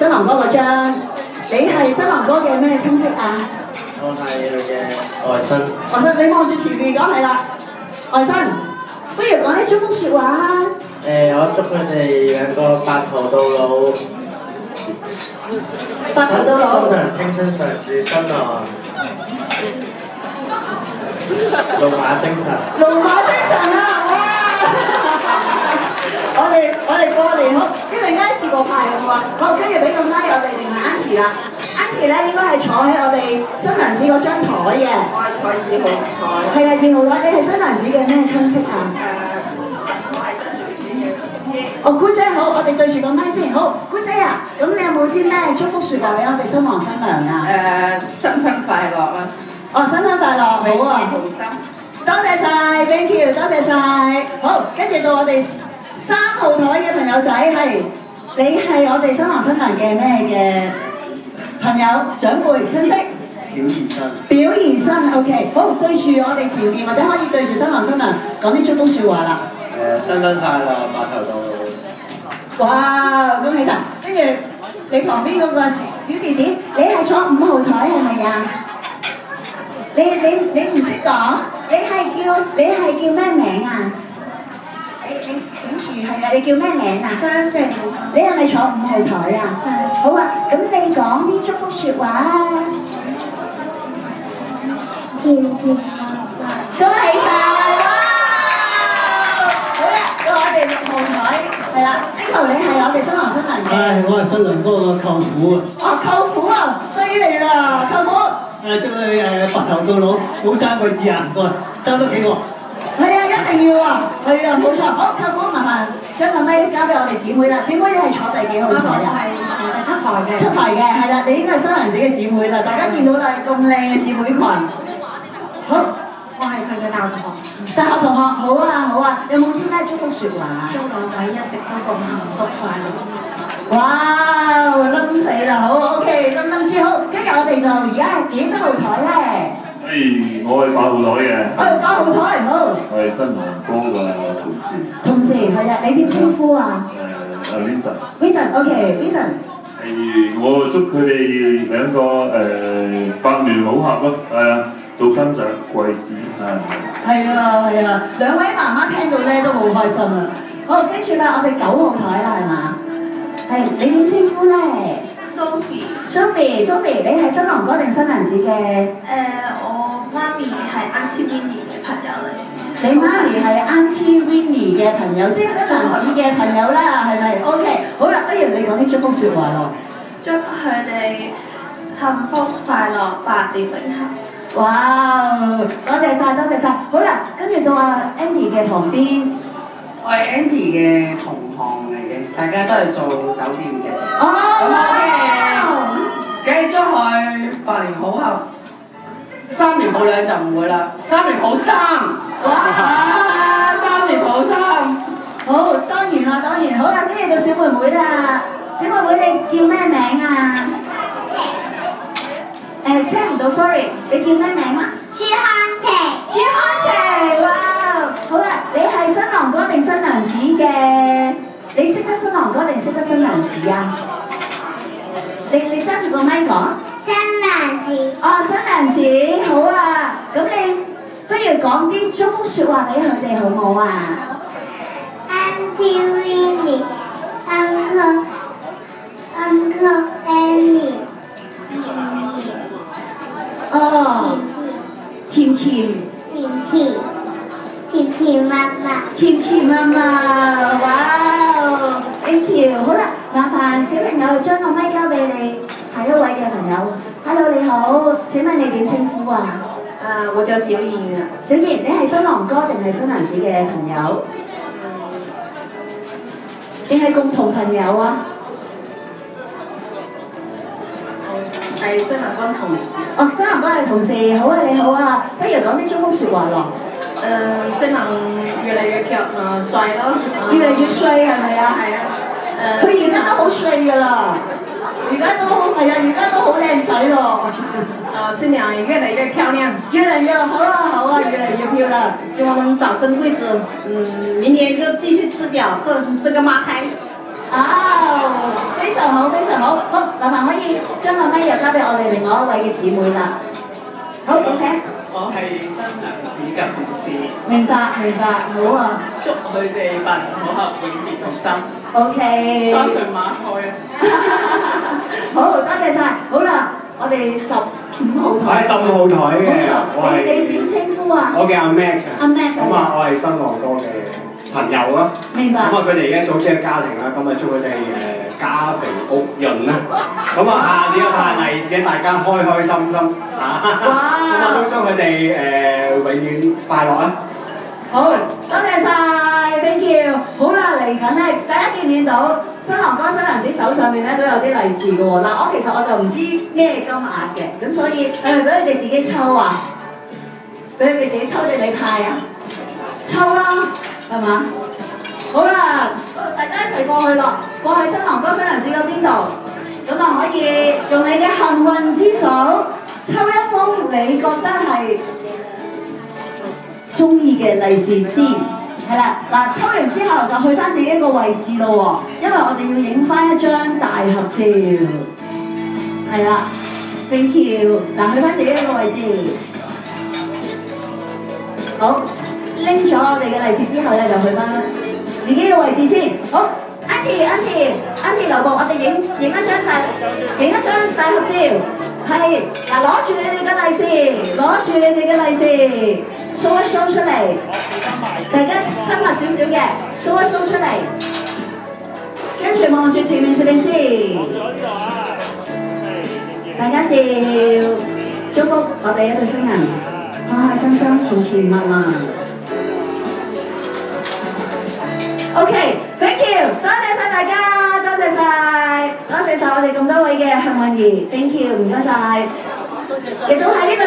新郎哥嗰張，你係新郎哥嘅咩親戚啊？我係佢嘅外甥。外甥，你望住前面講係啦，外甥，不如講啲祝福説話啊！我祝佢哋兩個白頭到老，白頭到老，心長青春常駐，新郎龍馬精神。龍馬精神啊！哇！我哋過年好，一陣間試過派好嘛？好，跟住俾個咪我哋另外Auntie啦，Auntie咧應該係坐喺我哋新娘子嗰張台嘅。我係坐2號台。係啦，2號台，你係新娘子嘅咩親戚啊？哦，姑姐好，我哋對住個咪先。好，姑姐啊，咁你有冇啲咩祝福説話俾我哋新郎新娘啊？新婚快樂啦！哦，新婚快樂，好啊！多謝晒 ，thank you， 多謝晒。好，跟住到我哋3號台嘅朋友仔係，你係我哋新郎新娘嘅咩嘅朋友、長輩、親戚？表兒身。表兒身 ，OK， 好，對住我哋前面或者可以對住新郎新娘講啲祝福説話啦。新婚快樂，白頭到老。哇，恭喜晒！跟住你旁邊嗰個小弟弟，你係坐5號台係咪啊？你唔識講，你係叫咩名啊？你整住係啊！你叫咩名啊？嘉盛。你係咪坐5號台啊？好啊，咁你講啲祝福説話啊！恭喜晒！哇！好啦，到我哋6號台係啦，呢頭你係我哋新郎新娘嘅。我係新郎哥個舅父啊！哦，舅父啊，犀利啦，舅父！祝佢白頭到老，好生貴子啊！唔該，生多幾個。係啊，一定要啊！係啊，冇錯。好，舅父麻煩將個咪交俾我哋姊妹啦。姊妹你係坐第幾號台啊？係第7台嘅。7排嘅，係啦，你應該係新娘子嘅姊妹啦。大家見到啦，咁靚嘅姊妹群。好，我係佢嘅大學同學。大學同學，好啊好啊，有冇啲咩祝福説話？祝兩位一直都咁幸福快樂。哇！冧死啦，好 OK，冧住好。跟住我哋就而家係幾多號台咧？我係8號台嘅。8號台，好。我係新郎哥嘅同事。同事係啊，你點稱呼啊？Vincent，OK，Vincent。我祝佢哋兩個百年好合咯，係啊，做新娘貴子係啊，兩位媽媽聽到咧都好開心啊！好，跟住啦，我哋9號台啦，係嘛？係，你點稱呼咧 ？Sophie，你係新郎哥定新娘子嘅？我媽咪係 Auntie Winnie 嘅朋友嚟。你媽咪係 Auntie Winnie 嘅朋友，即係新娘子嘅朋友啦，係咪 ？OK， 好啦，不如你講啲祝福説話咯。祝佢哋幸福快樂，百年永恆。哇！多謝晒。好啦，跟住到阿 Andy 嘅旁邊。我係 Andy 嘅同行嚟嘅，大家都係做酒店嘅。哦！梗係祝佢百年好合，3年冇兩就唔會啦，3年好生。哇！3年好生。好，當然啦，好啦，跟住到小妹妹啦，小妹妹你叫咩名啊？聽唔到 ，sorry， 你叫咩名啊？朱康晴，哇！好啦，你係新郎哥定新娘子嘅？你識得新郎哥定識得新娘子啊？你揸住個咪講。新娘子。哦，新娘子，好啊！咁你不如講啲祝福説話俾佢哋好唔好啊？ Auntie Winnie, Uncle Annie。哦，甜甜媽媽，哇哦 ，thank you， 好啦，麻煩小朋友將個咪交俾你下一位嘅朋友。Hello， 你好，請問你點稱呼啊？我叫小燕啊。小燕，你係新郎哥定係新娘子嘅朋友？定係共同朋友啊？係新郎哥同事。哦，新郎哥係同事，好啊，你好啊，不如講啲祝福説話咯。新郎越嚟越帥咯。越嚟越帥係咪啊？係啊。佢而家都好帥㗎啦，而家都好靚仔咯。新娘也越來越漂亮。越嚟越好啊，越嚟越漂亮。希望能早生貴子，明年就繼續吃腳，生個孖胎。非常好，非常好。好，麻煩可以將個咪又交俾我哋另外一位嘅姊妹啦。好，有請。我係新娘子嘅同事，明白，明白，好啊。祝佢哋百年好合，永結同心。OK。三對馬賽啊！好，多謝晒。好啦，我哋15號台。喺15號台嘅，我係你點稱呼啊？我叫阿 Max 阿 Max 咁啊，我係新郎哥嘅朋友啦。明白。咁啊，佢哋而家組織嘅家庭啦，咁啊祝佢哋家肥屋潤啦。咁啊，下年派利是，大家開開心心嚇。咁啊，都祝佢哋永遠快樂啊！好，多謝晒 ，thank you。好啦，嚟緊咧，大家見唔見到新郎哥、新娘子手上面咧都有啲利是嘅喎。嗱，其實我就唔知咩金額嘅，咁所以係咪俾佢哋自己抽啊？俾佢哋自己抽定你派啊？抽啦，係嘛？好啦，大家一齊過去咯，過去新郎哥、新娘子嗰邊度，咁啊可以用你嘅幸運之手抽一封你覺得係中意嘅利是先，係啦，嗱抽完之後就去翻自己個位置咯喎，因為我哋要影翻一張大合照，係啦 ，thank you， 嗱去翻自己個位置，好，拎咗我哋嘅利是之後咧就去翻自己嘅位置先，好 ，Auntie 留步，我哋影一張大合照，係，嗱攞住你哋嘅利是，攞住你哋嘅利是。show 一 show 出嚟，大家親密少少嘅 show 一 show 出嚟，跟住望住前面攝影師，大家笑，祝福我哋一對新人開開心心、甜甜蜜蜜。OK，thank you， 多謝晒大家，多謝晒我哋咁多位嘅幸運兒 ，thank you， 唔該晒，亦都喺呢個。